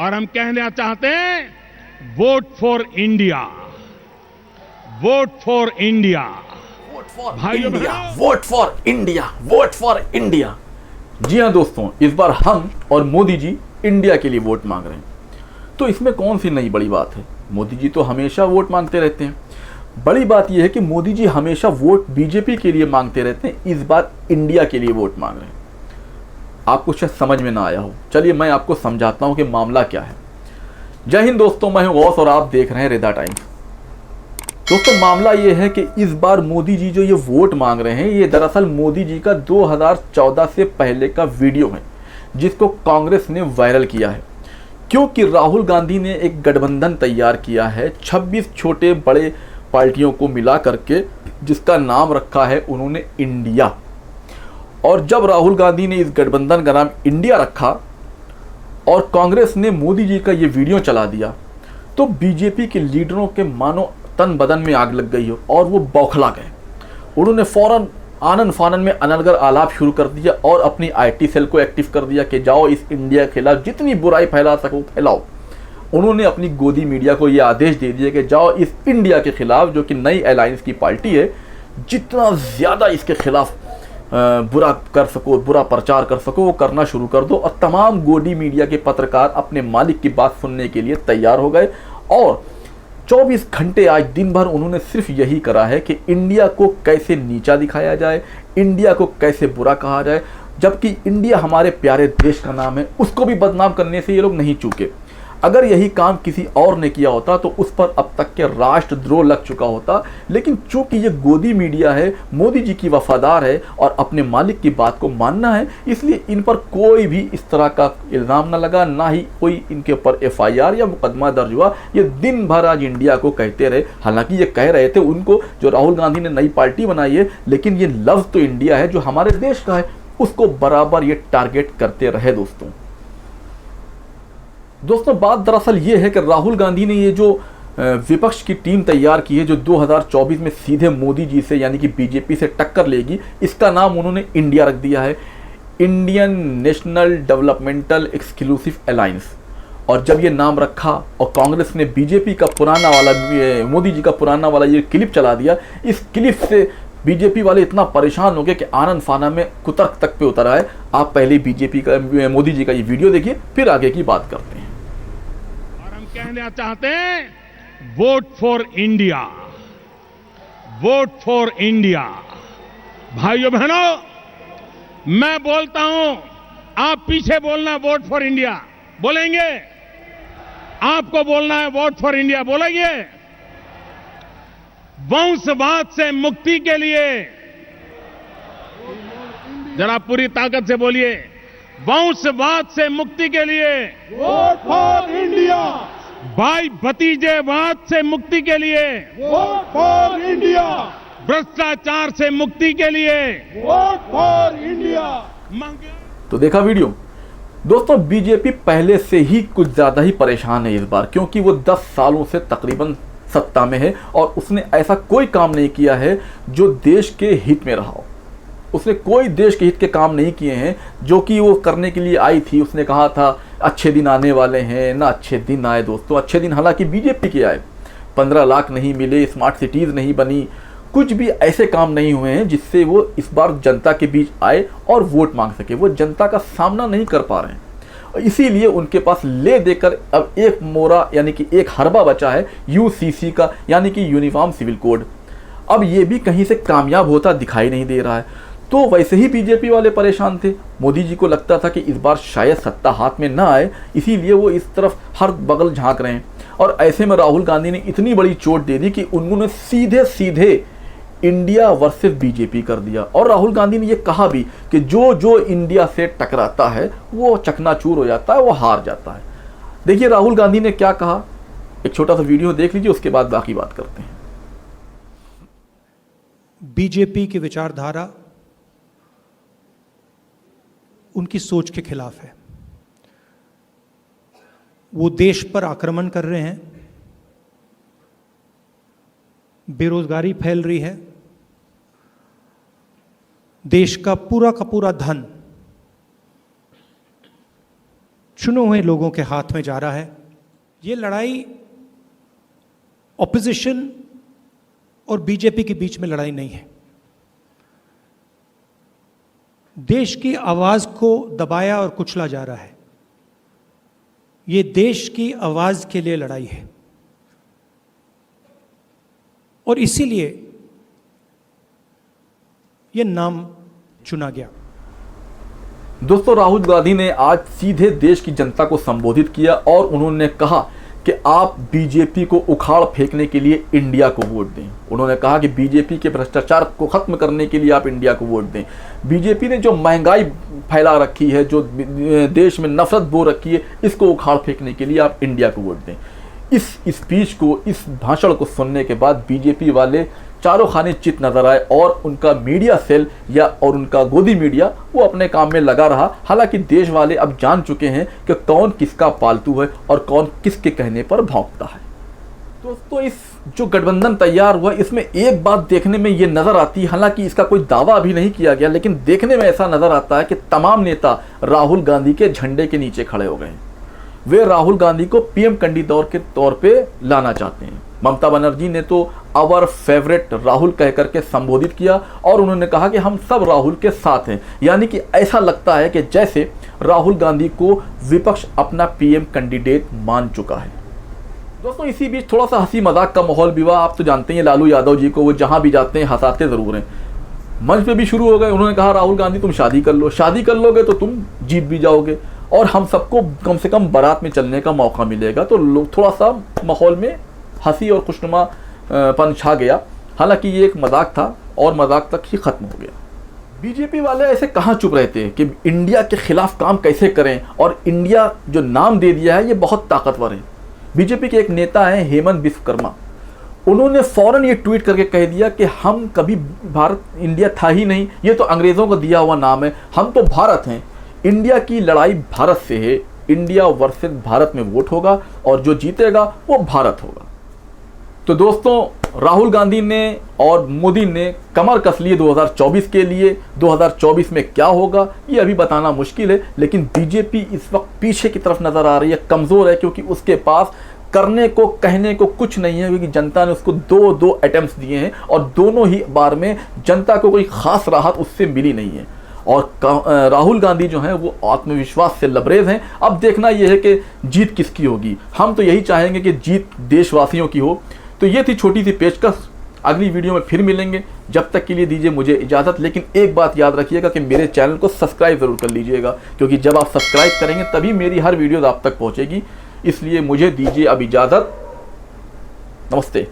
और हम कहना चाहते हैं vote for India, vote for India, vote for India, vote for India, vote for India. जी हाँ दोस्तों, इस बार हम और मोदी जी इंडिया के लिए वोट मांग रहे हैं। तो इसमें कौन सी नई बड़ी बात है? मोदी जी तो हमेशा वोट मांगते रहते हैं। बड़ी बात यह है कि मोदी जी हमेशा वोट बीजेपी के लिए मांगते रहते हैं, इस बार इंडिया के लिए वोट मांग रहे हैं। आपको शायद समझ में ना आया हो, चलिए मैं आपको समझाता हूं कि मामला क्या है। जय हिंद दोस्तों, मैं हूं गौस और आप देख रहे हैं रिदा टाइम्स। दोस्तों मामला ये है कि इस बार मोदी जी जो ये वोट मांग रहे हैं, ये दरअसल मोदी जी का 2014 से पहले का वीडियो है, जिसको कांग्रेस ने वायरल किया है। क्योंकि राहुल गांधी ने एक गठबंधन तैयार किया है 26 छोटे बड़े पार्टियों को मिला करके, जिसका नाम रखा है उन्होंने इंडिया। और जब राहुल गांधी ने इस गठबंधन का नाम इंडिया रखा और कांग्रेस ने मोदी जी का ये वीडियो चला दिया, तो बीजेपी के लीडरों के मानो तन बदन में आग लग गई हो और वो बौखला गए। उन्होंने फौरन आनन फानन में अनर्गल आलाप शुरू कर दिया और अपनी आईटी सेल को एक्टिव कर दिया कि जाओ इस इंडिया के खिलाफ जितनी बुराई फैला सको फैलाओ। उन्होंने अपनी गोदी मीडिया को यह आदेश दे दिया कि जाओ इस इंडिया के खिलाफ, जो कि नई अलायंस की पार्टी है, जितना ज़्यादा इसके खिलाफ बुरा कर सको, बुरा प्रचार कर सको, वो करना शुरू कर दो। और तमाम गोदी मीडिया के पत्रकार अपने मालिक की बात सुनने के लिए तैयार हो गए और 24 घंटे आज दिन भर उन्होंने सिर्फ यही करा है कि इंडिया को कैसे नीचा दिखाया जाए, इंडिया को कैसे बुरा कहा जाए। जबकि इंडिया हमारे प्यारे देश का नाम है, उसको भी बदनाम करने से ये लोग नहीं चूके। अगर यही काम किसी और ने किया होता तो उस पर अब तक के राष्ट्रद्रोह लग चुका होता। लेकिन चूंकि ये गोदी मीडिया है, मोदी जी की वफादार है और अपने मालिक की बात को मानना है, इसलिए इन पर कोई भी इस तरह का इल्ज़ाम न लगा, ना ही कोई इनके ऊपर FIR या मुकदमा दर्ज हुआ। ये दिन भर आज इंडिया को कहते रहे। हालांकि ये कह रहे थे उनको, जो राहुल गांधी ने नई पार्टी बनाई है, लेकिन ये लफ्ज़ तो इंडिया है जो हमारे देश का है, उसको बराबर ये टारगेट करते रहे। दोस्तों बात दरअसल ये है कि राहुल गांधी ने ये जो विपक्ष की टीम तैयार की है, जो 2024 में सीधे मोदी जी से यानी कि बीजेपी से टक्कर लेगी, इसका नाम उन्होंने इंडिया रख दिया है, Indian national developmental exclusive alliance. और जब ये नाम रखा और कांग्रेस ने बीजेपी का पुराना वाला, मोदी जी का पुराना वाला ये क्लिप चला दिया, इस क्लिप से बीजेपी वाले इतना परेशान हो गए कि आनन फाना में कुतर्क तक पे उतर आए। आप पहले बीजेपी का, मोदी जी का ये वीडियो देखिए, फिर आगे की बात करते हैं। कहना चाहते हैं vote for India, vote for India. भाइयों बहनों, मैं बोलता हूं, आप पीछे बोलना वोट फॉर इंडिया, बोलेंगे? आपको बोलना है वोट फॉर इंडिया, बोलेंगे? वंशवाद से मुक्ति के लिए जरा पूरी ताकत से बोलिए, वंशवाद से मुक्ति के लिए वोट फॉर इंडिया, भाई भतीजेवाद से मुक्ति के लिए वोट फॉर इंडिया, भ्रष्टाचार से मुक्ति के लिए वोट फॉर इंडिया। तो देखा वीडियो दोस्तों, बीजेपी पहले से ही कुछ ज्यादा ही परेशान है इस बार, क्योंकि वो 10 सालों से तकरीबन सत्ता में है और उसने ऐसा कोई काम नहीं किया है जो देश के हित में रहा हो। उसने कोई देश के हित के काम नहीं किए हैं जो कि वो करने के लिए आई थी। उसने कहा था अच्छे दिन आने वाले हैं, ना अच्छे दिन आए दोस्तों। अच्छे दिन हालांकि बीजेपी के आए, 15 लाख नहीं मिले, स्मार्ट सिटीज़ नहीं बनी, कुछ भी ऐसे काम नहीं हुए हैं जिससे वो इस बार जनता के बीच आए और वोट मांग सके। वो जनता का सामना नहीं कर पा रहे हैं, इसीलिए उनके पास ले देकर अब एक मोरा यानी कि एक हरबा बचा है UCC का, यानी कि यूनिफॉर्म सिविल कोड। अब ये भी कहीं से कामयाब होता दिखाई नहीं दे रहा है। तो वैसे ही बीजेपी वाले परेशान थे। मोदी जी को लगता था कि इस बार शायद सत्ता हाथ में ना आए, इसीलिए वो इस तरफ हर बगल झांक रहे हैं। और ऐसे में राहुल गांधी ने इतनी बड़ी चोट दे दी कि उन्होंने सीधे सीधे इंडिया वर्सेस बीजेपी कर दिया। और राहुल गांधी ने यह कहा भी कि जो जो इंडिया से टकराता है वो चकनाचूर हो जाता है, वो हार जाता है। देखिए राहुल गांधी ने क्या कहा, एक छोटा सा वीडियो देख लीजिए, उसके बाद बाकी बात करते हैं। बीजेपी की विचारधारा उनकी सोच के खिलाफ है। वो देश पर आक्रमण कर रहे हैं, बेरोजगारी फैल रही है, देश का पूरा धन चुने हुए लोगों के हाथ में जा रहा है। ये लड़ाई ऑपोजिशन और बीजेपी के बीच में लड़ाई नहीं है। देश की आवाज को दबाया और कुचला जा रहा है। ये देश की आवाज के लिए लड़ाई है और इसीलिए ये नाम चुना गया। दोस्तों, राहुल गांधी ने आज सीधे देश की जनता को संबोधित किया और उन्होंने कहा कि आप बीजेपी को उखाड़ फेंकने के लिए इंडिया को वोट दें। उन्होंने कहा कि बीजेपी के भ्रष्टाचार को खत्म करने के लिए आप इंडिया को वोट दें। बीजेपी ने जो महंगाई फैला रखी है, जो देश में नफरत बो रखी है, इसको उखाड़ फेंकने के लिए आप इंडिया को वोट दें। इस स्पीच को, इस भाषण को सुनने के बाद बीजेपी वाले चारों खाने चित नजर आए और उनका मीडिया सेल और उनका गोदी मीडिया वो अपने काम में लगा रहा। हालांकि देश वाले अब जान चुके हैं कि कौन किसका पालतू है और कौन किसके कहने पर भौंकता है। दोस्तों, इस जो गठबंधन तैयार हुआ, इसमें एक बात देखने में ये नजर आती है, हालांकि इसका कोई दावा अभी नहीं किया गया, लेकिन देखने में ऐसा नजर आता है कि तमाम नेता राहुल गांधी के झंडे के नीचे खड़े हो गए हैं। वे राहुल गांधी को पीएम कैंडिडेट के तौर पे लाना चाहते हैं। ममता बनर्जी ने तो आवर फेवरेट राहुल कहकर के संबोधित किया और उन्होंने कहा कि हम सब राहुल के साथ हैं। यानी कि ऐसा लगता है कि जैसे राहुल गांधी को विपक्ष अपना पीएम कैंडिडेट मान चुका है। दोस्तों, इसी बीच थोड़ा सा हंसी मजाक का माहौल भी हुआ। आप तो जानते हैं लालू यादव जी को, वो जहां भी जाते हैं हंसाते जरूर हैं। मंच पे भी शुरू हो गए। उन्होंने कहा राहुल गांधी तुम शादी कर लो, शादी कर लोगे तो तुम जीत भी जाओगे और हम सबको कम से कम बारात में चलने का मौका मिलेगा। तो लोग थोड़ा सा माहौल में हंसी और खुशनुमा पन छा गया। हालांकि ये एक मजाक था और मजाक तक ही खत्म हो गया। बीजेपी वाले ऐसे कहाँ चुप रहते हैं कि इंडिया के खिलाफ काम कैसे करें, और इंडिया जो नाम दे दिया है ये बहुत ताकतवर है। बीजेपी के एक नेता हैं हेमंत विश्वकर्मा, उन्होंने फौरन ये ट्वीट करके कह दिया कि हम कभी भारत इंडिया था ही नहीं, ये तो अंग्रेज़ों को दिया हुआ नाम है, हम तो भारत हैं। इंडिया की लड़ाई भारत से है, इंडिया वर्सेस भारत में वोट होगा और जो जीतेगा वो भारत होगा। तो दोस्तों, राहुल गांधी ने और मोदी ने कमर कस ली 2024 के लिए। 2024 में क्या होगा ये अभी बताना मुश्किल है, लेकिन बीजेपी इस वक्त पीछे की तरफ नजर आ रही है, कमजोर है, क्योंकि उसके पास करने को कहने को कुछ नहीं है, क्योंकि जनता ने उसको दो अटेम्प्ट्स दिए हैं और दोनों ही बार में जनता को कोई खास राहत उससे मिली नहीं है। और राहुल गांधी जो हैं वो आत्मविश्वास से लबरेज हैं। अब देखना यह है कि जीत किसकी होगी। हम तो यही चाहेंगे कि जीत देशवासियों की हो। तो ये थी छोटी सी पेशकश। अगली वीडियो में फिर मिलेंगे, जब तक के लिए दीजिए मुझे इजाज़त। लेकिन एक बात याद रखिएगा कि मेरे चैनल को सब्सक्राइब ज़रूर कर लीजिएगा, क्योंकि जब आप सब्सक्राइब करेंगे तभी मेरी हर वीडियो आप तक पहुँचेगी। इसलिए मुझे दीजिए अब इजाज़त। नमस्ते।